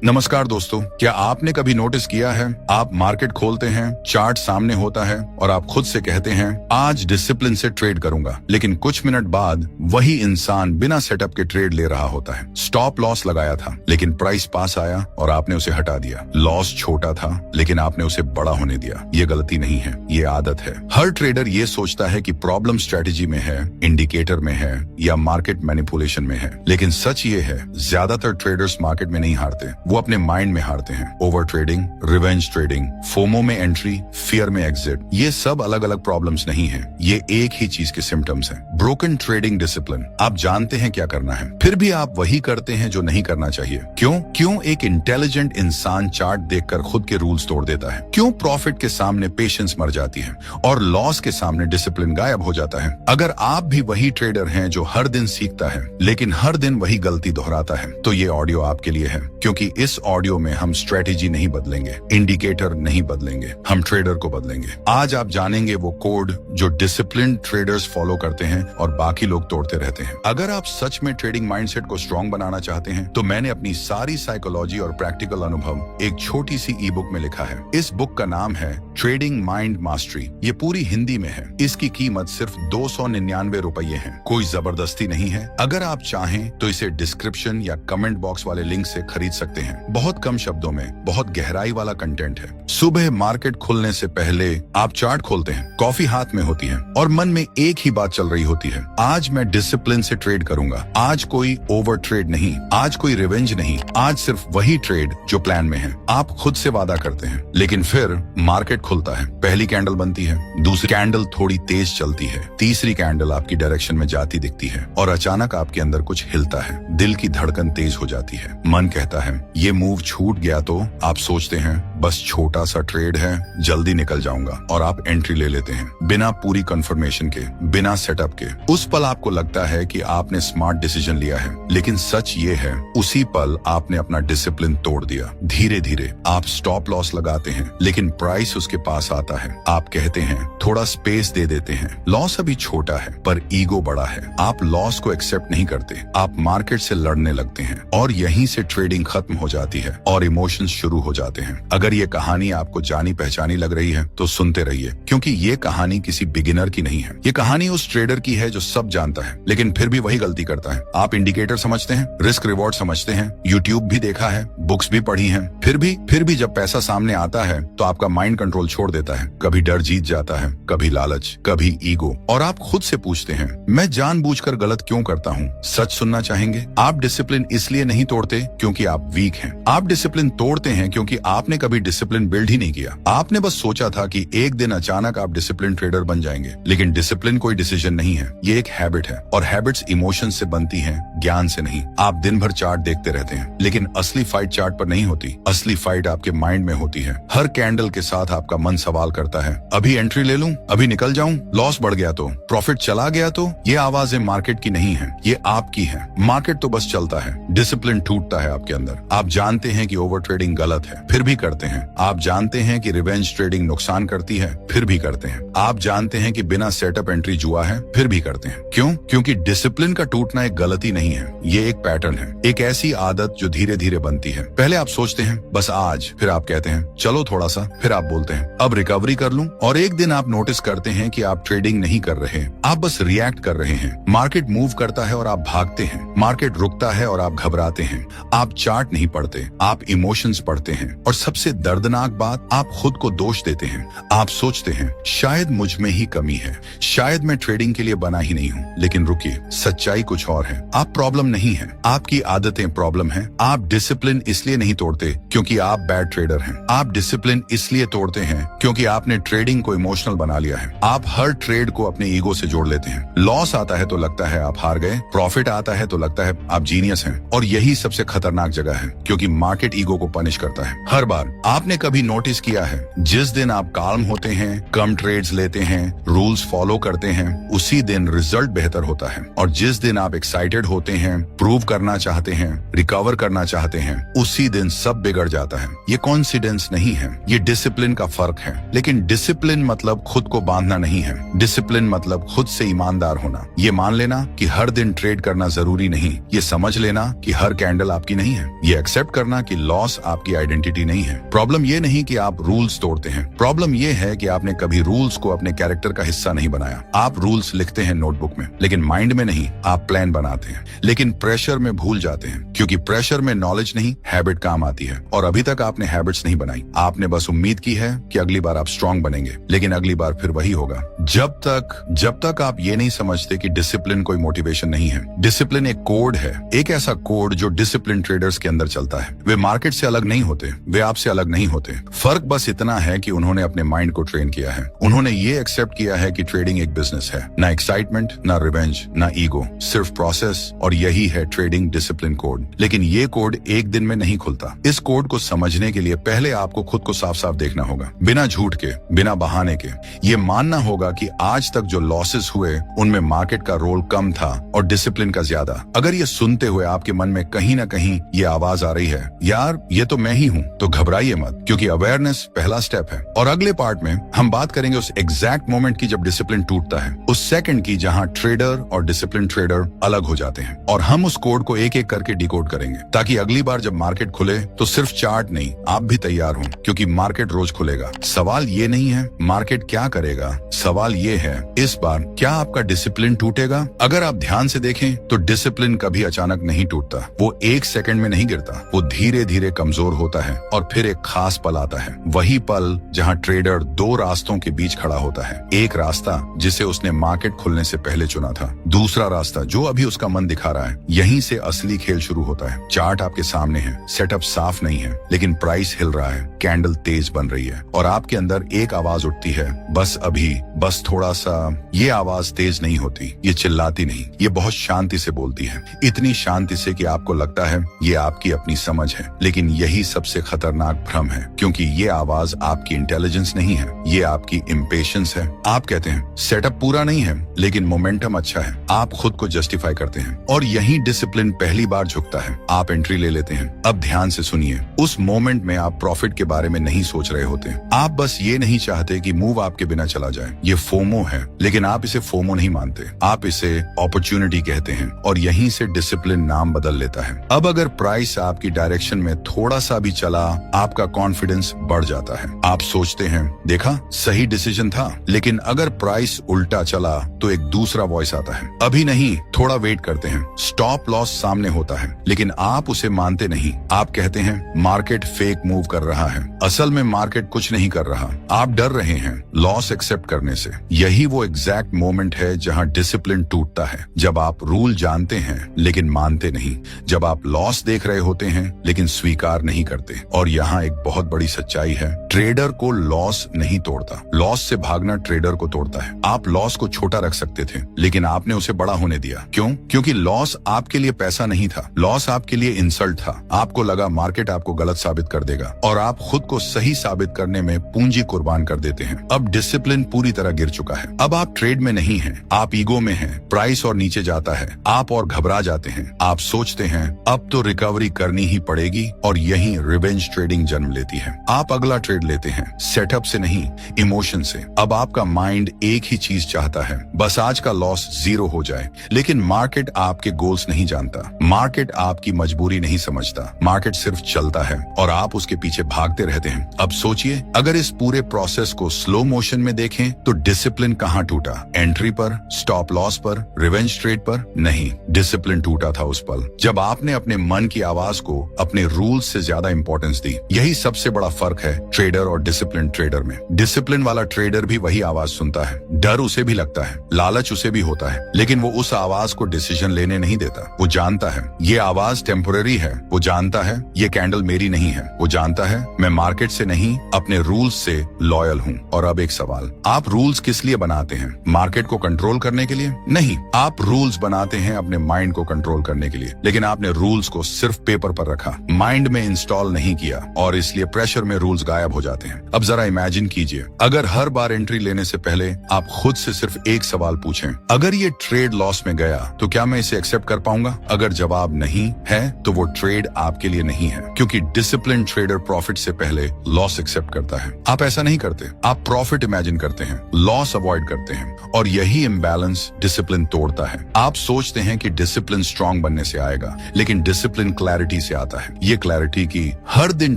नमस्कार दोस्तों, क्या आपने कभी नोटिस किया है आप मार्केट खोलते हैं, चार्ट सामने होता है और आप खुद से कहते हैं आज डिसिप्लिन से ट्रेड करूंगा, लेकिन कुछ मिनट बाद वही इंसान बिना सेटअप के ट्रेड ले रहा होता है। स्टॉप लॉस लगाया था लेकिन प्राइस पास आया और आपने उसे हटा दिया। लॉस छोटा था लेकिन आपने उसे बड़ा होने दिया। ये गलती नहीं है, ये आदत है। हर ट्रेडर ये सोचता है कि प्रॉब्लम स्ट्रेटेजी में है, इंडिकेटर में है या मार्केट मैनिपुलेशन में है, लेकिन सच ये है ज्यादातर ट्रेडर्स मार्केट में नहीं हारते, वो अपने माइंड में हारते हैं। Over trading, revenge trading, FOMO में एंट्री, फियर में एग्जिट, ये सब अलग अलग प्रॉब्लम्स नहीं है, ये एक ही चीज के सिम्टम्स हैं। Broken trading discipline. आप जानते हैं क्या करना है, फिर भी आप वही करते हैं जो नहीं करना चाहिए। क्यों एक इंटेलिजेंट इंसान चार्ट देखकर खुद के रूल्स तोड़ देता है? क्यों प्रॉफिट के सामने पेशेंस मर जाती है और लॉस के सामने डिसिप्लिन गायब हो जाता है? अगर आप भी वही ट्रेडर हैं जो हर दिन सीखता है लेकिन हर दिन वही गलती दोहराता है, तो ये ऑडियो आपके लिए है, क्योंकि इस ऑडियो में हम स्ट्रेटेजी नहीं बदलेंगे, इंडिकेटर नहीं बदलेंगे, हम ट्रेडर को बदलेंगे। आज आप जानेंगे वो कोड जो डिसिप्लिन ट्रेडर्स फॉलो करते हैं और बाकी लोग तोड़ते रहते हैं। अगर आप सच में ट्रेडिंग माइंडसेट को स्ट्रॉन्ग बनाना चाहते हैं तो मैंने अपनी सारी साइकोलॉजी और प्रैक्टिकल अनुभव एक छोटी सी ई बुक में लिखा है। इस बुक का नाम है ट्रेडिंग माइंड मास्टरी। ये पूरी हिंदी में है। इसकी कीमत सिर्फ 299 रुपये है। कोई जबरदस्ती नहीं है। अगर आप चाहें तो इसे डिस्क्रिप्शन या कमेंट बॉक्स वाले लिंक से खरीद सकते हैं। बहुत कम शब्दों में बहुत गहराई वाला कंटेंट है। सुबह मार्केट खुलने से पहले आप चार्ट खोलते हैं, कॉफी हाथ में होती है और मन में एक ही बात चल रही होती है, आज मैं डिसिप्लिन से ट्रेड करूंगा। आज कोई ओवर ट्रेड नहीं, आज कोई रिवेंज नहीं, आज सिर्फ वही ट्रेड जो प्लान में है। आप खुद से वादा करते हैं, लेकिन फिर मार्केट खुलता है, पहली कैंडल बनती है, दूसरी कैंडल थोड़ी तेज चलती है, तीसरी कैंडल आपकी डायरेक्शन में जाती दिखती है और अचानक आपके अंदर कुछ हिलता है। दिल की धड़कन तेज हो जाती है, मन कहता है ये मूव छूट गया तो आप सोचते हैं बस छोटा सा ट्रेड है, जल्दी निकल जाऊंगा और आप एंट्री ले लेते हैं बिना पूरी कंफर्मेशन के, बिना सेटअप के। उस पल आपको लगता है कि आपने स्मार्ट डिसीजन लिया है, लेकिन सच ये है उसी पल आपने अपना डिसिप्लिन तोड़ दिया। धीरे धीरे आप स्टॉप लॉस लगाते हैं लेकिन प्राइस उसके पास आता है। आप कहते हैं थोड़ा स्पेस दे देते हैं, लॉस अभी छोटा है पर ईगो बड़ा है। आप लॉस को एक्सेप्ट नहीं करते, आप मार्केट से लड़ने लगते हैं और यहीं से ट्रेडिंग खत्म हो जाती है और इमोशंस शुरू हो जाते हैं। अगर ये कहानी आपको जानी पहचानी लग रही है तो सुनते रहिए, क्योंकि ये कहानी किसी बिगिनर की नहीं है। ये कहानी उस ट्रेडर की है जो सब जानता है लेकिन फिर भी वही गलती करता है। आप इंडिकेटर समझते हैं, रिस्क रिवॉर्ड समझते हैं, यूट्यूब भी देखा है, बुक्स भी पढ़ी हैं, फिर भी जब पैसा सामने आता है तो आपका माइंड कंट्रोल छोड़ देता है। कभी डर जीत जाता है, कभी लालच, कभी ईगो, और आप खुद से पूछते हैं मैं जानबूझकर गलत क्यों करता हूँ? सच सुनना चाहेंगे? आप डिसिप्लिन इसलिए नहीं तोड़ते क्योंकि आप वीक हैं। आप डिसिप्लिन तोड़ते हैं क्योंकि आपने कभी डिसिप्लिन बिल्ड ही नहीं किया। आपने बस सोचा था कि एक दिन अचानक आप डिसिप्लिन ट्रेडर बन जाएंगे, लेकिन डिसिप्लिन कोई डिसीजन नहीं है, ये एक हैबिट है और हैबिट्स इमोशन से बनती हैं, ज्ञान से नहीं। आप दिन भर चार्ट देखते रहते हैं लेकिन असली फाइट चार्ट पर नहीं होती, असली फाइट आपके माइंड में होती है। हर कैंडल के साथ आपका मन सवाल करता है अभी एंट्री ले लूं, अभी निकल जाऊं, लॉस बढ़ गया तो, प्रॉफिट चला गया तो। ये आवाजें मार्केट की नहीं है, ये आपकी है। मार्केट तो बस चलता है, डिसिप्लिन टूटता है आपके अंदर। आप जानते हैं कि ओवर ट्रेडिंग गलत है, फिर भी करते हैं। आप जानते हैं कि रिवेंज ट्रेडिंग नुकसान करती है, फिर भी करते हैं। आप जानते हैं कि बिना सेटअप एंट्री जुआ है, फिर भी करते हैं। क्यों? क्योंकि डिसिप्लिन का टूटना एक गलती नहीं है, ये एक पैटर्न है, एक ऐसी आदत जो धीरे धीरे बनती है। पहले आप सोचते हैं बस आज, फिर आप कहते हैं चलो थोड़ा सा, फिर आप बोलते हैं अब रिकवरी कर लूं, और एक दिन आप नोटिस करते हैं कि आप ट्रेडिंग नहीं कर रहे, आप बस रिएक्ट कर रहे हैं। मार्केट मूव करता है और आप भागते हैं, मार्केट रुकता है और आप घबराते हैं। आप चार्ट नहीं पढ़ते, आप इमोशंस पढ़ते हैं, और सबसे दर्दनाक बात, आप खुद को दोष देते हैं। आप सोचते हैं शायद मुझ में ही कमी है, शायद मैं ट्रेडिंग के लिए बना ही नहीं हूँ। लेकिन रुकिए, सच्चाई कुछ और है। आप प्रॉब्लम नहीं है, आपकी आदतें प्रॉब्लम है। आप डिसिप्लिन इसलिए नहीं तोड़ते क्योंकि आप बैड ट्रेडर हैं, आप डिसिप्लिन इसलिए तोड़ते हैं क्योंकि आपने ट्रेडिंग को इमोशनल बना लिया है। आप हर ट्रेड को अपने ईगो से जोड़ लेते हैं। लॉस आता है तो लगता है आप हार गए, प्रॉफिट आता है तो लगता है आप जीनियस हैं, और यही सबसे खतरनाक जगह है क्योंकि मार्केट ईगो को पनिश करता है हर बार। आपने कभी नोटिस किया है जिस दिन आप काम होते हैं, कम ट्रेड्स लेते हैं, रूल्स फॉलो करते हैं, उसी दिन रिजल्ट बेहतर होता है, और जिस दिन आप एक्साइटेड होते हैं, प्रूव करना चाहते हैं, रिकवर करना चाहते हैं, उसी दिन सब बिगड़ जाता है। ये कॉन्सिडेंस नहीं है, ये डिसिप्लिन का फर्क है। लेकिन डिसिप्लिन मतलब खुद को बांधना नहीं है, डिसिप्लिन मतलब खुद से ईमानदार होना। ये मान लेना कि हर दिन ट्रेड करना जरूरी नहीं, ये समझ लेना कि हर कैंडल आपकी नहीं है। ये एक्सेप्ट करना कि लॉस आपकी आइडेंटिटी नहीं है। प्रॉब्लम ये नहीं कि आप रूल्स तोड़ते हैं, प्रॉब्लम ये है कि आपने कभी रूल्स को अपने कैरेक्टर का हिस्सा नहीं बनाया। आप रूल्स लिखते हैं नोटबुक में, लेकिन माइंड में नहीं। आप प्लान बनाते हैं, लेकिन प्रेशर में भूल जाते हैं, क्योंकि प्रेशर में नॉलेज नहीं, हैबिट काम आती है। और अभी तक आपने हैबिट्स नहीं बनाई। आपने बस उम्मीद की है कि अगली बार आप स्ट्रांग बनेंगे, लेकिन अगली बार फिर वही होगा। जब तक आप ये नहीं समझते कि डिसिप्लिन कोई मोटिवेशन नहीं है। डिसिप्लिन एक कोड है, एक ऐसा कोड जो डिसिप्लिन ट्रेडर्स के अंदर चलता है। वे मार्केट से अलग नहीं होते, वे आपसे अलग नहीं होते। फर्क बस इतना है कि उन्होंने अपने माइंड को ट्रेन किया है। उन्होंने ये एक्सेप्ट किया है कि ट्रेडिंग एक बिजनेस है, ना एक्साइटमेंट, ना रिवेंज, ना ईगो, सिर्फ प्रोसेस। और यही है ट्रेडिंग डिसिप्लिन कोड। लेकिन ये कोड एक दिन में नहीं खुलता। इस कोड को समझने के लिए पहले आपको खुद को साफ साफ देखना होगा, बिना झूठ के, बिना बहाने के। ये मानना होगा कि आज तक जो लॉसेस हुए उनमें मार्केट का रोल कम था और डिसिप्लिन का ज्यादा। अगर ये सुनते हुए आपके मन में कहीं ना कहीं ये आवाज आ रही है, यार ये तो मैं ही हूँ, तो घबराइए मत, क्योंकि अवेयरनेस पहला स्टेप है। और अगले पार्ट में हम बात करेंगे उस एग्जैक्ट मोमेंट की जब डिसिप्लिन टूटता है, उस सेकंड की जहां ट्रेडर और डिसिप्लिन ट्रेडर अलग हो जाते हैं। और हम उस कोड को एक एक करके डिकोड करेंगे, ताकि अगली बार जब मार्केट खुले तो सिर्फ चार्ट नहीं, आप भी तैयार हो, क्योंकि मार्केट रोज खुलेगा। सवाल ये नहीं है मार्केट क्या करेगा, सवाल ये है इस बार क्या आपका डिसिप्लिन टूटेगा। अगर आप ध्यान से देखें तो डिसिप्लिन कभी अचानक नहीं टूटता। वो एक सेकंड में नहीं गिरता, वो धीरे धीरे कमजोर होता है और फिर एक खास पल आता है। वही पल जहां ट्रेडर दो रास्तों के बीच खड़ा होता है। एक रास्ता जिसे उसने मार्केट खुलने से पहले चुना था, दूसरा रास्ता जो अभी उसका मन दिखा रहा है। यहीं से असली खेल शुरू होता है। चार्ट आपके सामने है, सेटअप साफ नहीं है, लेकिन प्राइस हिल रहा है, कैंडल तेज बन रही है और आपके अंदर एक आवाज उठती है, बस अभी, बस थोड़ा सा। ये आवाज तेज नहीं होती, ये चिल्लाती नहीं, ये बहुत शांति से बोलती है। इतनी शांति से कि आपको लगता है ये आपकी अपनी समझ है। लेकिन यही सबसे खतरनाक भ्रम है, क्योंकि ये आवाज आपकी इंटेलिजेंस नहीं है, ये आपकी इम्पेशंस है। आप कहते हैं सेटअप पूरा नहीं है, लेकिन मोमेंटम अच्छा है। आप खुद को जस्टिफाई करते हैं और यही डिसिप्लिन पहली बार झुकता है। आप एंट्री ले लेते हैं। अब ध्यान से सुनिए, उस मोमेंट में आप प्रॉफिट के बारे में नहीं सोच रहे होते। आप बस ये नहीं चाहते कि मूव आपके बिना चला जाए। ये फोमो है, लेकिन आप इसे फोमो नहीं मानते, आप इसे अपॉर्चुनिटी कहते हैं। और यहीं से डिसिप्लिन नाम बदल लेता है। अब अगर प्राइस आपकी डायरेक्शन में थोड़ा सा भी चला, आपका कॉन्फिडेंस बढ़ जाता है। आप सोचते हैं देखा सही डिसीजन था। लेकिन अगर प्राइस उल्टा चला तो एक दूसरा वॉइस आता है, अभी नहीं, थोड़ा वेट करते हैं। स्टॉप लॉस सामने होता है, लेकिन आप उसे मानते नहीं। आप कहते हैं मार्केट फेक मूव कर रहा है, असल में मार्केट कुछ नहीं कर रहा। आप डर रहे हैं लॉस एक्सेप्ट करने से। यही वो एग्जैक्ट मोमेंट है जहां डिसिप्लिन टूटता है। जब आप रूल जानते हैं लेकिन मानते नहीं, जब आप लॉस देख रहे होते हैं लेकिन स्वीकार नहीं करते। और यहाँ एक बहुत बड़ी सच्चाई है, ट्रेडर को लॉस नहीं तोड़ता, लॉस से भागना ट्रेडर को तोड़ता है। आप लॉस को छोटा रख सकते थे, लेकिन आपने उसे बड़ा होने दिया। क्यों? क्योंकि लॉस आपके लिए पैसा नहीं था, लॉस आपके लिए इंसल्ट था। आपको लगा मार्केट आपको गलत साबित कर देगा और आप खुद को सही साबित करने में पूंजी कुर्बान कर देते हैं। अब डिसिप्लिन पूरी तरह गिर चुका है। अब आप ट्रेड में नहीं हैं, आप ईगो में हैं। प्राइस और नीचे जाता है, आप और घबरा जाते हैं। आप सोचते हैं अब तो रिकवरी करनी ही पड़ेगी और यही रिवेंज ट्रेडिंग जन्म लेती है। आप अगला ट्रेड लेते हैं, सेटअप से नहीं, इमोशन से। अब आपका माइंड एक ही चीज चाहता है, बस आज का लॉस 0 हो जाए। लेकिन मार्केट आपके गोल्स नहीं जानता, मार्केट आपकी मजबूरी नहीं समझता। मार्केट सिर्फ चलता है और आप उसके पीछे भागते रहते हैं। अब सोचिए, अगर इस पूरे प्रोसेस को स्लो मोशन में देखें तो डिसिप्लिन कहाँ टूटा? एंट्री पर, स्टॉप लॉस पर, रिवेंज ट्रेड पर? नहीं, डिसिप्लिन टूटा था उस पल जब आपने अपने मन की आवाज को अपने रूल्स से ज्यादा इंपॉर्टेंस दी। यही सबसे बड़ा फर्क है ट्रेडर और डिसिप्लिन ट्रेडर में। डिसिप्लिन वाला ट्रेडर भी वही आवाज सुनता है, डर उसे भी लगता है, लालच उसे भी होता है, लेकिन वो उस आवाज को डिसीजन लेने नहीं देता। वो जानता है ये आवाज टेम्पोररी है, वो जानता है ये कैंडल मेरी नहीं है, वो जानता है मैं मार्केट से नहीं अपने रूल्स से लॉयल हूँ। और अब एक सवाल, आप रूल्स किस लिए बनाते हैं? मार्केट को कंट्रोल करने के लिए? नहीं, आप रूल्स बनाते हैं अपने माइंड को कंट्रोल करने के लिए। लेकिन आपने रूल्स को सिर्फ पेपर पर रखा, माइंड में इंस्टॉल नहीं किया और इसलिए प्रेशर में रूल्स गायब हो जाते हैं। अब जरा इमेजिन कीजिए, अगर हर बार एंट्री लेने से पहले आप खुद से सिर्फ एक सवाल पूछें, अगर ये ट्रेड लॉस में गया तो क्या मैं इसे एक्सेप्ट कर पाऊंगा? अगर जवाब नहीं है तो वो ट्रेड आपके लिए नहीं है, क्योंकि डिसिप्लिन ट्रेडर प्रॉफिट से पहले लॉस एक्सेप्ट करता है। आप ऐसा नहीं करते, आप प्रॉफिट इमेजिन करते हैं, लॉस अवॉइड करते हैं, और यही इम्बैलेंस डिसिप्लिन तोड़ता है। आप सोचते हैं कि डिसिप्लिन स्ट्रांग बनने से आएगा, लेकिन डिसिप्लिन क्लैरिटी से आता है। ये क्लैरिटी की हर दिन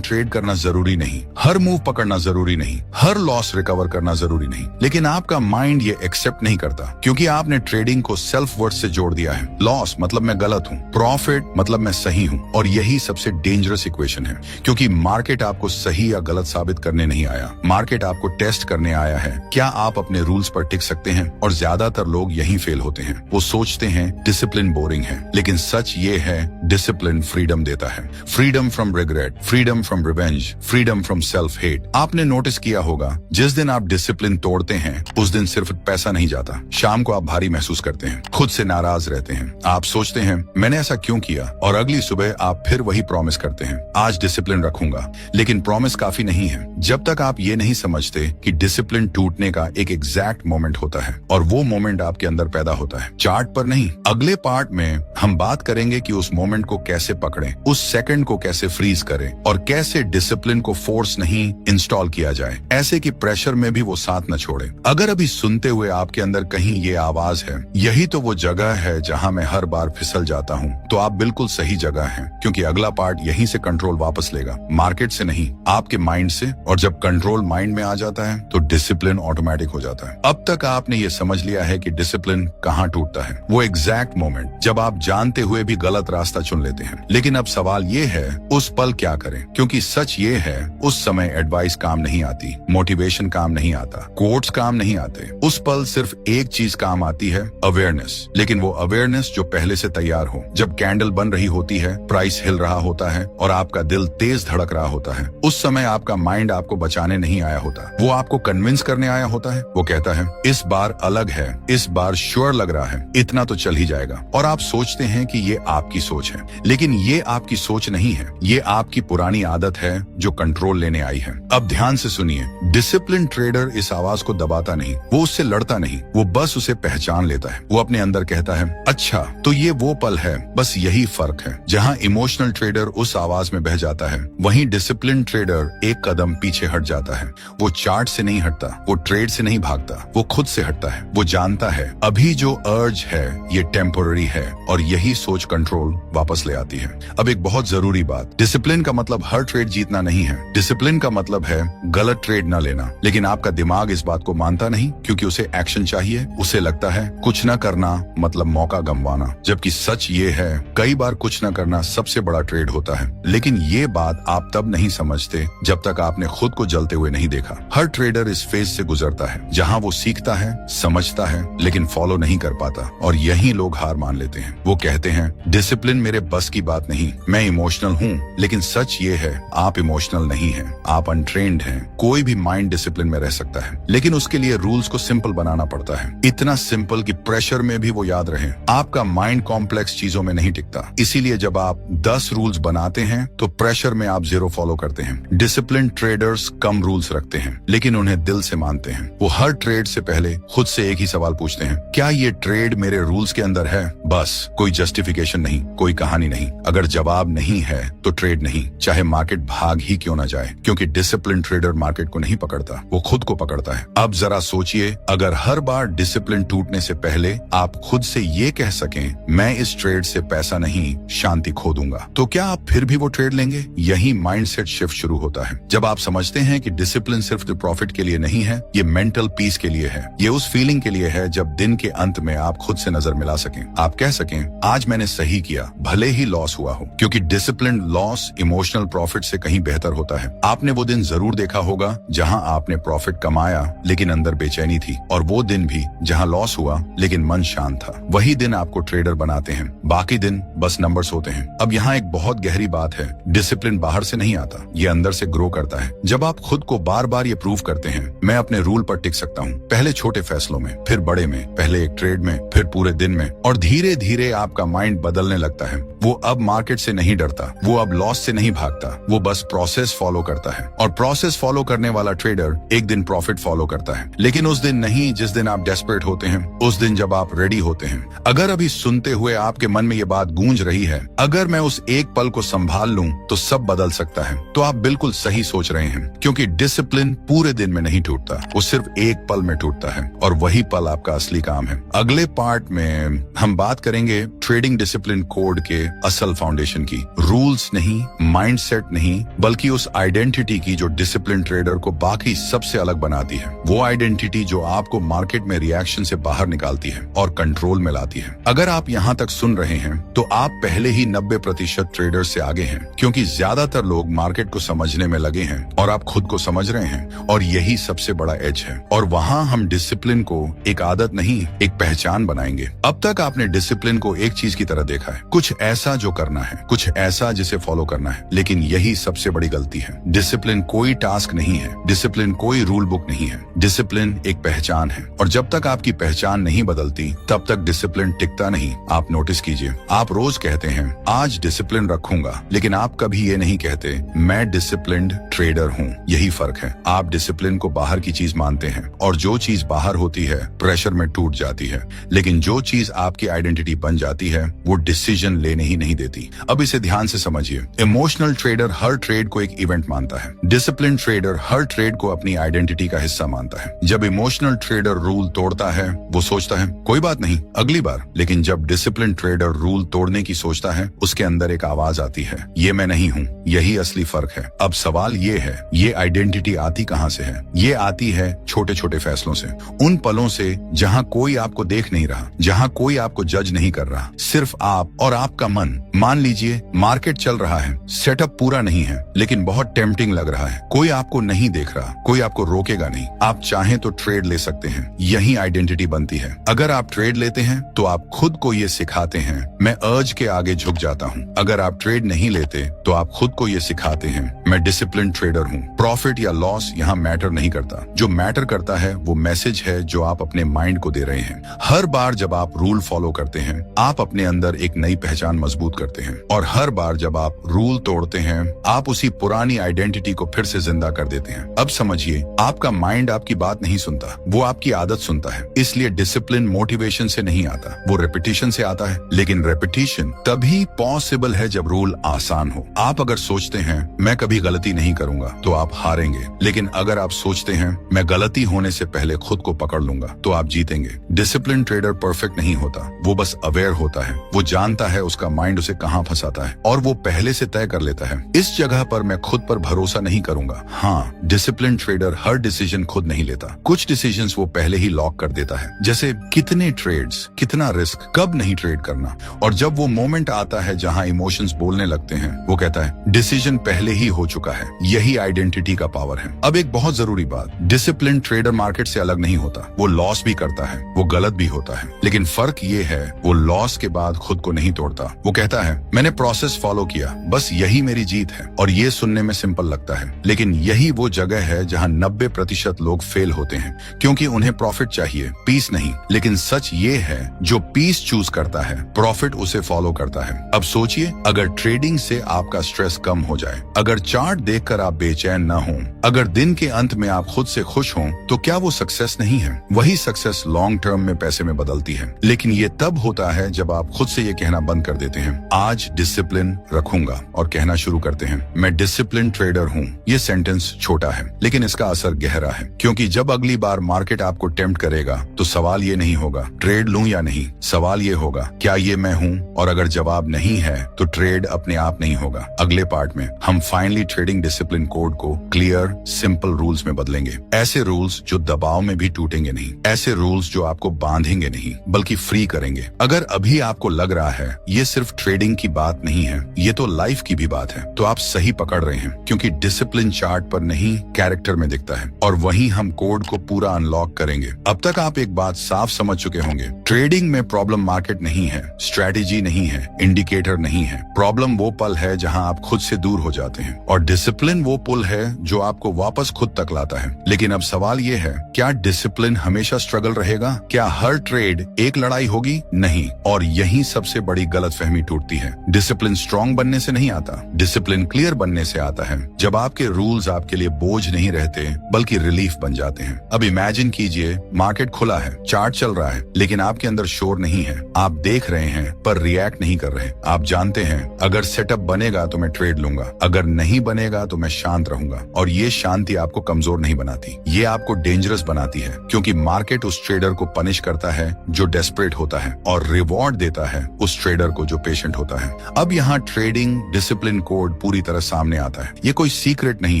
ट्रेड करना जरूरी नहीं, हर मूव पकड़ना जरूरी नहीं, हर लॉस रिकवर करना जरूरी नहीं, लेकिन आपका माइंड ये एक्सेप्ट नहीं करता, क्योंकि आपने ट्रेडिंग को सेल्फ वर्थ से जोड़ दिया है। लॉस मतलब मैं गलत हूँ, प्रॉफिट मतलब मैं सही हूँ, और यही सबसे डेंजरस इक्वेशन है, क्योंकि मार्केट आपको सही या गलत साबित करने नहीं आया, मार्केट आपको टेस्ट करने आया है। क्या आप अपने रूल्स पर टिक सकते हैं? और ज्यादातर लोग यही फेल होते हैं। वो सोचते हैं डिसिप्लिन बोरिंग है, लेकिन सच ये है डिसिप्लिन फ्रीडम देता है। Freedom from regret, freedom from revenge, freedom from self hate. आपने नोटिस किया होगा, जिस दिन आप डिसिप्लिन तोड़ते हैं उस दिन सिर्फ पैसा नहीं जाता, शाम को आप भारी महसूस करते हैं, खुद से नाराज रहते हैं। आप सोचते हैं मैंने ऐसा क्यों किया, और अगली सुबह आप फिर वही प्रॉमिस करते हैं, आज डिसिप्लिन रखूंगा। लेकिन प्रॉमिस काफी नहीं है जब तक आप ये नहीं समझते कि डिसिप्लिन टूटने का एक एग्जैक्ट मोमेंट होता है, और वो मोमेंट आपके अंदर पैदा होता है, चार्ट पर नहीं। अगले पार्ट में हम बात करेंगे कि उस मोमेंट को कैसे पकड़ें, उस सेकंड को कैसे फ्रीज करें, और कैसे डिसिप्लिन को फोर्स नहीं इंस्टॉल किया जाए, ऐसे कि प्रेशर में भी वो साथ न छोड़े। अगर अभी सुनते हुए आपके अंदर कहीं ये आवाज है, यही तो वो जगह है जहां मैं हर बार फिसल जाता हूं, तो आप बिल्कुल सही जगह हैं, क्योंकि अगला पार्ट यहीं से कंट्रोल वापस लेगा, मार्केट से नहीं, आपके माइंड से। और जब कंट्रोल माइंड में आ जाता है तो डिसिप्लिन ऑटोमेटिक हो जाता है। अब तक आपने ये समझ लिया है कि डिसिप्लिन कहाँ टूटता है, वो एग्जैक्ट मोमेंट जब आप जानते हुए भी गलत रास्ता चुन लेते हैं। लेकिन अब सवाल ये है, उस पल क्या करें? क्योंकि सच ये है, उस समय एडवाइस काम नहीं आती, मोटिवेशन काम नहीं आता, कोट्स काम नहीं आते। उस पल सिर्फ एक चीज काम आती है, अवेयरनेस। लेकिन वो अवेयरनेस जो पहले से तैयार हो। जब कैंडल बन रही होती है, प्राइस हिल रहा होता है और आपका दिल तेज धड़क रहा होता है, उस समय आपका माइंड आपको बचाने नहीं आया होता, वो आपको कन्विंस करने आया होता है। वो कहता है इस बार अलग है, इस बार श्योर लग रहा है, इतना तो चल ही जाएगा। और आप सोचते हैं कि ये आपकी सोच है, लेकिन ये आपकी सोच नहीं है, ये आपकी पुरानी आदत है जो कंट्रोल लेने आई है। अब ध्यान से सुनिए, डिसिप्लिन ट्रेडर इस आवाज को दबाता नहीं, वो उससे लड़ता नहीं, वो बस उसे पहचान लेता है। वो अपने अंदर कहता है अच्छा तो ये वो पल है, बस यही फर्क है। जहां इमोशनल ट्रेडर उस आवाज में बह जाता है, वहीं डिसिप्लिन ट्रेडर एक कदम पीछे हट जाता है। वो चार्ट से नहीं हटता, वो ट्रेड से नहीं भागता, वो खुद से हटता है। वो जानता है अभी जो अर्ज है ये टेम्पोररी है, और यही सोच कंट्रोल वापस ले आती है। अब एक बहुत जरूरी बात, डिसिप्लिन का मतलब हर ट्रेड जीतना नहीं है। डिसिप्लिन का मतलब है गलत ट्रेड न लेना। लेकिन आपका दिमाग इस बात को मानता नहीं, क्योंकि उसे एक्शन चाहिए। उसे लगता है कुछ न करना मतलब मौका गंवाना, जबकि सच ये है कई बार कुछ न करना सबसे बड़ा ट्रेड होता है। लेकिन ये बात आप तब नहीं समझते जब तक आपने खुद को जलते हुए नहीं देखा। हर ट्रेडर इस फेज से गुजरता है जहां वो सीखता है, समझता है, लेकिन फॉलो नहीं कर पाता, और यही लोग हार मान लेते हैं। वो कहते हैं डिसिप्लिन मेरे बस की बात नहीं, मैं इमोशनल हूँ। लेकिन सच ये है आप इमोशनल नहीं है, आप अनट्रेन्ड हैं। कोई भी माइंड डिसिप्लिन में रह सकता है, लेकिन उसके लिए रूल्स को सिंपल बनाना पड़ता है, इतना सिंपल कि प्रेशर में भी वो याद रहे। आपका माइंड कॉम्प्लेक्स चीजों में नहीं टिकता, इसीलिए जब आप 10 रूल्स बनाते हैं तो प्रेशर में आप 0 फॉलो करते हैं। डिसिप्लिन ट्रेडर्स कम रूल्स रखते हैं, लेकिन उन्हें दिल से मानते हैं। वो हर ट्रेड से पहले खुद से एक ही सवाल पूछते हैं, क्या ये ट्रेड मेरे रूल्स के अंदर है? बस, कोई जस्टिफिकेशन नहीं, कोई कहानी नहीं। अगर जवाब नहीं है तो ट्रेड नहीं, चाहे मार्केट भाग ही क्यों ना जाए, क्योंकि डिसिप्लिन ट्रेडर मार्केट को नहीं पकड़ता, वो खुद को पकड़ता है। अब जरा सोचिए, अगर हर बार डिसिप्लिन टूटने से पहले आप खुद से ये कह सकें मैं इस ट्रेड से पैसा नहीं शांति खो दूंगा, तो क्या आप फिर भी वो ट्रेड लेंगे? यही माइंडसेट शिफ्ट शुरू होता है जब आप समझते हैं कि डिसिप्लिन सिर्फ प्रॉफिट के लिए नहीं है, ये मेंटल पीस के लिए है। ये उस फीलिंग के लिए है जब दिन के अंत में आप खुद से नजर मिला सकें, आप कह सकें आज मैंने सही किया, भले ही लॉस हुआ हो, क्योंकि डिसिप्लिन लॉस इमोशनल प्रॉफिट से कहीं बेहतर होता है। आपने वो दिन जरूर देखा होगा जहां आपने प्रॉफिट कमाया लेकिन अंदर बेचैनी थी, और वो दिन भी जहां लॉस हुआ लेकिन मन शांत था। वही दिन आपको ट्रेडर बनाते हैं, बाकी दिन बस नंबर्स होते हैं। अब यहाँ एक बहुत गहरी बात है, डिसिप्लिन बाहर से नहीं आता, ये अंदर से ग्रो करता है। जब आप खुद को बार बार ये प्रूव करते हैं मैं अपने रूल पर टिक सकता हूँ, पहले छोटे फैसलों में, फिर बड़े में, पहले एक ट्रेड में, फिर पूरे दिन में, और धीरे धीरे आपका माइंड बदलने लगता है। वो अब मार्केट से नहीं डरता, वो अब लॉस से नहीं भागता, वो बस प्रोसेस फॉलो करता है। और प्रोसेस फॉलो करने वाला ट्रेडर एक दिन प्रॉफिट फॉलो करता है, लेकिन उस दिन नहीं जिस दिन आप डेस्परेट होते हैं, उस दिन जब आप रेडी होते हैं। अगर अभी सुनते हुए आपके मन में ये बात गूंज रही है, अगर मैं उस एक पल को संभाल लूं तो सब बदल सकता है, तो आप बिल्कुल सही सोच रहे हैं, क्योंकि डिसिप्लिन पूरे दिन में नहीं टूटता, वो सिर्फ एक पल में टूटता है, और वही पल आपका असली काम है। अगले पार्ट में हम बात करेंगे ट्रेडिंग डिसिप्लिन कोड के असल फाउंडेशन की, रूल्स नहीं, माइंडसेट नहीं, बल्कि उस आइडेंटिटी की जो डिसिप्लिन ट्रेडर को बाकी सबसे अलग बनाती है, वो आइडेंटिटी जो आपको मार्केट में रिएक्शन से बाहर निकालती है और कंट्रोल में लाती है। अगर आप यहाँ तक सुन रहे हैं तो आप पहले ही 90% ट्रेडर से आगे हैं, क्योंकि ज्यादातर लोग मार्केट को समझने में लगे हैं और आप खुद को समझ रहे हैं, और यही सबसे बड़ा एज है। और वहाँ हम डिसिप्लिन को एक आदत नहीं, एक पहचान बनाएंगे। अब तक आपने डिसिप्लिन को एक चीज की तरह देखा है, कुछ ऐसा जो करना है, कुछ ऐसा जिसे फॉलो करना है, लेकिन यही सबसे बड़ी गलती है। डिसिप्लिन कोई टास्क नहीं है, डिसिप्लिन कोई रूल बुक नहीं है, डिसिप्लिन एक पहचान है, और जब तक आपकी पहचान नहीं बदलती तब तक डिसिप्लिन टिकता नहीं। आप नोटिस कीजिए, आप रोज कहते हैं आज डिसिप्लिन रखूंगा, लेकिन आप कभी ये नहीं कहते मैं डिसिप्लिन्ड ट्रेडर हूँ। यही फर्क है। आप डिसिप्लिन को बाहर की चीज मानते हैं, और जो चीज बाहर होती है प्रेशर में टूट जाती है, लेकिन जो चीज आपकी आइडेंटिटी बन जाती है वो डिसीजन लेने ही नहीं देती। अब इसे ध्यान से समझिए। इमोशनल ट्रेडर हर ट्रेड को एक इवेंट मानता है, डिसिप्लिन ट्रेडर हर ट्रेड को अपनी आइडेंटिटी का हिस्सा मानता है। जब इमोशनल ट्रेडर रूल तोड़ता है वो सोचता है कोई बात नहीं, अगली बार, लेकिन जब डिसिप्लिन ट्रेडर रूल तोड़ने की सोचता है उसके अंदर एक आवाज आती है, ये मैं नहीं हूँ। यही असली फर्क है। अब सवाल ये है, ये आइडेंटिटी आती कहाँ से है? ये आती है छोटे छोटे फैसलों से, उन पलों से जहाँ कोई आपको देख नहीं रहा, जहाँ कोई आपको जज नहीं कर रहा, सिर्फ आप और आपका मन। मान लीजिए मार्केट चल रहा है, सेटअप पूरा नहीं है, लेकिन बहुत टेम्पटिंग लग रहा है, कोई आपको नहीं देख रहा, कोई आपको रोकेगा नहीं, आप चाहें तो ट्रेड ले सकते हैं। यही आइडेंटिटी बनती है। अगर आप ट्रेड लेते हैं तो आप खुद को ये सिखाते हैं मैं अर्ज के आगे झुक जाता हूँ। अगर आप ट्रेड नहीं लेते तो आप खुद को ये सिखाते हैं मैं डिसिप्लिन ट्रेडर हूँ। प्रॉफिट या लॉस यहाँ मैटर नहीं करता, जो मैटर करता है वो मैसेज है जो आप अपने माइंड को दे रहे हैं। हर बार जब आप रूल फॉलो करते हैं आप अपने अंदर एक नई पहचान मजबूत करते हैं, और हर बार जब आप रूल तोड़ते हैं आप उसी पुरानी आइडेंटिटी को फिर से जिंदा कर देते हैं। अब समझिए, आपका माइंड आपकी बात नहीं सुनता, वो आपकी आदत सुनता है। इसलिए डिसिप्लिन मोटिवेशन से नहीं आता, वो रेपिटेशन से आता है। लेकिन रेपिटेशन तभी पॉसिबल है जब रूल आसान हो। आप अगर सोचते हैं मैं कभी गलती नहीं करूंगा तो आप हारेंगे, लेकिन अगर आप सोचते हैं मैं गलती होने से पहले खुद को पकड़ लूंगा तो आप जीतेंगे। डिसिप्लिन ट्रेडर परफेक्ट नहीं होता, वो बस अवेयर होता है। वो जानता है उसका माइंड उसे कहाँ फंसाता है, और वो पहले से तय कर लेता है इस जगह पर मैं खुद पर भरोसा नहीं करूंगा। हाँ, डिसिप्लिन ट्रेडर हर डिसीजन खुद नहीं लेता, कुछ डिसीजंस वो पहले ही लॉक कर देता है, जैसे कितने ट्रेड्स, कितना रिस्क, कब नहीं ट्रेड करना। और जब वो मोमेंट आता है जहां इमोशंस बोलने लगते हैं वो कहता है डिसीजन पहले ही हो चुका है। यही आइडेंटिटी का पावर है। अब एक बहुत जरूरी बात, डिसिप्लिन ट्रेडर मार्केट से अलग नहीं होता। वो लॉस भी करता है, वो गलत भी होता है, लेकिन फर्क ये है वो लॉस के बाद खुद को नहीं तोड़ता। वो कहता है मैंने प्रोसेस फॉलो किया, बस यही मेरी जीत है। और ये सुनने में सिंपल लगता है, लेकिन यही वो जगह है जहां 90% लोग फेल होते हैं, क्योंकि उन्हें प्रॉफिट चाहिए, पीस नहीं। लेकिन सच ये है जो पीस चूज करता है प्रॉफिट उसे फॉलो करता है। अब सोचिए, अगर ट्रेडिंग से आपका स्ट्रेस कम हो जाए, अगर चार्ट देखकर आप बेचैन न हो, अगर दिन के अंत में आप खुद से खुश हों, तो क्या वो सक्सेस नहीं है? वही सक्सेस लॉन्ग टर्म में पैसे में बदलती है। लेकिन ये तब होता है जब आप खुद से ये कहना बंद कर देते हैं आज डिसिप्लिन रखूंगा, और कहना शुरू करते हैं मैं डिसिप्लिन ट्रेडर हूँ। ये सेंटेंस छोटा है लेकिन इसका असर गहरा है, क्योंकि जब अगली बार मार्केट आपको टेम्प्ट करेगा तो सवाल ये नहीं होगा ट्रेड लूं या नहीं, सवाल ये होगा क्या ये मैं हूँ? और अगर जवाब नहीं है तो ट्रेड अपने आप नहीं होगा। अगले पार्ट में हम फाइनली ट्रेडिंग डिसिप्लिन कोड को क्लियर सिंपल रूल्स में बदलेंगे। ऐसे रूल्स जो दबाव में भी टूटेंगे नहीं, ऐसे रूल्स जो आपको बांधेंगे नहीं बल्कि फ्री करेंगे। अगर अभी आपको लग रहा है ये सिर्फ ट्रेडिंग की बात नहीं है, ये तो लाइफ की भी बात है, तो आप सही पकड़ रहे हैं, क्योंकि डिसिप्लिन चार्ट पर नहीं कैरेक्टर में दिखता है, और वहीं हम कोड को पूरा अनलॉक करेंगे। अब तक आप एक बात साफ समझ चुके होंगे, ट्रेडिंग में प्रॉब्लम मार्केट नहीं है, स्ट्रैटेजी नहीं है, इंडिकेटर नहीं है। प्रॉब्लम वो पल है जहां आप खुद से दूर हो जाते हैं, और डिसिप्लिन वो पुल है जो आपको वापस खुद तक लाता है। लेकिन अब सवाल ये है, क्या डिसिप्लिन हमेशा स्ट्रगल रहेगा? क्या हर ट्रेड एक लड़ाई होगी? नहीं। और यही सबसे बड़ी गलतफहमी टूटती है। डिसिप्लिन स्ट्रांग बनने से नहीं आता, डिसिप्लिन क्लियर बनने से आता है। जब आपके रूल्स आपके लिए बोझ नहीं रहते बल्कि रिलीफ बन जाते हैं। अब इमेजिन कीजिए मार्केट खुला है, चार्ट चल रहा है, लेकिन आपके अंदर शोर नहीं है। आप देख रहे हैं पर रिएक्ट नहीं कर रहे। आप जानते हैं अगर सेटअप बनेगा तो मैं ट्रेड लूंगा, अगर नहीं बनेगा तो मैं शांत रहूंगा। और ये शांति आपको कमजोर नहीं बनाती, ये आपको डेंजरस बनाती है, क्योंकि मार्केट उस ट्रेडर को पनिश करता है जो डेस्परेट होता है और रिवॉर्ड देता है उस ट्रेडर को जो पेशेंट होता है। अब यहाँ ट्रेडिंग डिसिप्लिन कोड पूरी तरह सामने आता है। ये कोई सीक्रेट नहीं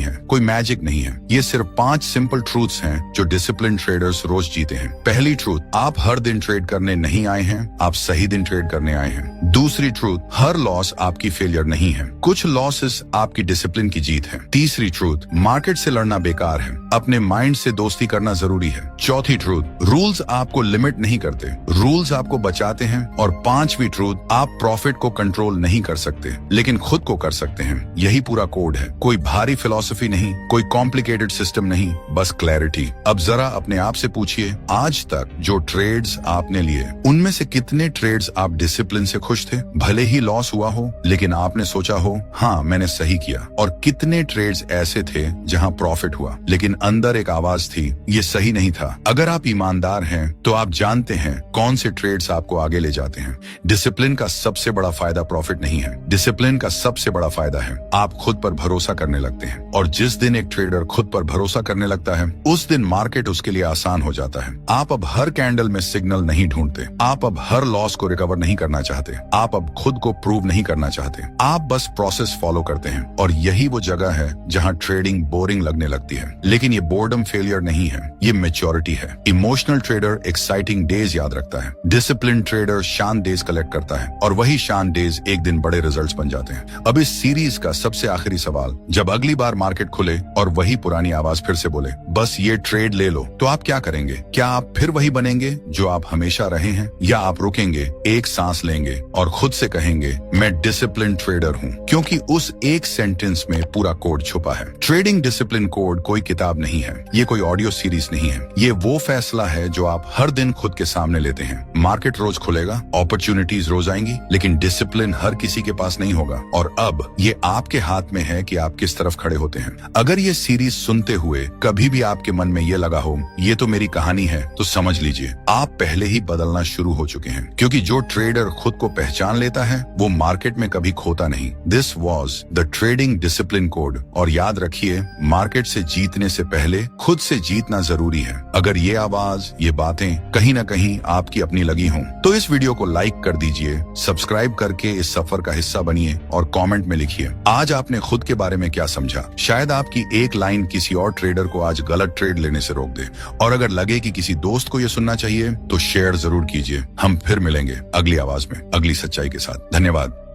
है, कोई मैजिक नहीं है, ये सिर्फ 5 सिंपल ट्रूथ्स हैं जो डिसिप्लिन ट्रेडर्स रोज जीते हैं। पहली ट्रूथ, आप हर दिन ट्रेड करने नहीं आए हैं, आप सही दिन ट्रेड करने आए हैं। दूसरी ट्रूथ, हर लॉस आपकी फेलियर नहीं है, कुछ लॉसेस आपकी डिसिप्लिन की जीत है। तीसरी ट्रूथ, मार्केट से लड़ना बेकार है, अपने माइंड से दोस्ती करना जरूरी है। चौथी ट्रूथ, रूल्स आपको लिमिट नहीं करते, रूल्स आपको बचाते हैं। और पांचवी ट्रूथ, आप प्रॉफिट को कंट्रोल नहीं कर सकते लेकिन खुद को कर सकते हैं। यही पूरा कोड है, कोई भारी फिलॉसफी नहीं, कोई कॉम्प्लिकेटेड सिस्टम नहीं, बस क्लैरिटी। अब जरा अपने आप से पूछिए, आज तक जो ट्रेड्स आपने लिए उनमें से कितने ट्रेड्स आप डिसिप्लिन से खुश थे? भले ही लॉस हुआ हो लेकिन आपने सोचा हो हाँ मैंने सही किया। और कितने ट्रेड्स ऐसे थे जहां प्रॉफिट हुआ लेकिन अंदर एक आवाज थी ये सही नहीं था। अगर आप ईमानदार हैं तो आप जानते हैं कौन से ट्रेड्स आपको आगे ले जाते हैं। डिसिप्लिन का सबसे बड़ा फायदा प्रॉफिट नहीं है, डिसिप्लिन का सबसे बड़ा फायदा है आप खुद पर भरोसा करने लगते हैं। और जिस दिन एक ट्रेडर खुद पर भरोसा करने लगता है उस दिन मार्केट उसके लिए आसान हो जाता है। आप अब हर कैंडल में सिग्नल नहीं ढूंढते, आप अब हर लॉस को रिकवर नहीं करना चाहते, आप अब खुद को प्रूव नहीं करना चाहते, आप बस प्रोसेस फॉलो करते हैं। और यही वो जगह है जहां ट्रेडिंग बोरिंग लगने लगती है। लेकिन ये बोर्डम फेलियर नहीं है, ये मैच्योरिटी है। इमोशनल ट्रेडर एक्साइटिंग डेज याद रखता है, डिसिप्लिन ट्रेडर शांत डेज कलेक्ट करता है, और वही शांत डेज एक दिन बड़े रिजल्ट्स बन जाते हैं। अब इस सीरीज का सबसे आखिरी सवाल, जब अगली बार मार्केट खुले और वही पुरानी आवाज फिर से बोले बस ये ट्रेड ले लो, तो आप क्या करेंगे? क्या आप फिर वही बनेंगे जो आप हमेशा रहे हैं, या आप रुकेंगे, एक सांस लेंगे और खुद से कहेंगे मैं डिसिप्लिन ट्रेडर हूं? क्योंकि उस एक सेंटेंस में पूरा कोड छुपा है। ट्रेडिंग डिसिप्लिन कोड कोई किताब नहीं है, ये कोई ऑडियो सीरीज नहीं है, ये वो फैसला है जो आप हर दिन खुद के सामने लेते हैं। मार्केट रोज खुलेगा, अपॉर्चुनिटीज रोज आएंगी, लेकिन डिसिप्लिन हर किसी के पास नहीं होगा। और अब ये आपके हाथ में है कि आप किस तरफ खड़े होते हैं। अगर ये सीरीज सुनते हुए कभी भी आपके मन में ये लगा हो ये तो मेरी कहानी है, तो समझ लीजिए आप पहले ही बदलना शुरू हो चुके हैं। क्योंकि जो ट्रेडर खुद को पहचान लेता है वो मार्केट में कभी खोता नहीं। This was the trading discipline code. और याद रखिए, मार्केट से जीतने से पहले खुद से जीतना जरूरी है। अगर ये आवाज, ये बातें कहीं ना कहीं आपकी अपनी लगी हों तो इस वीडियो को लाइक कर दीजिए, सब्सक्राइब करके इस सफर का हिस्सा बनिए और कमेंट में लिखिए आज आपने खुद के बारे में क्या समझा। शायद आपकी एक लाइन किसी और ट्रेडर को आज गलत ट्रेड लेने से रोक दे। और अगर लगे कि किसी दोस्त को यह सुनना चाहिए तो शेयर जरूर कीजिए। हम फिर मिलेंगे अगली आवाज में, अगली सच्चाई के साथ। धन्यवाद।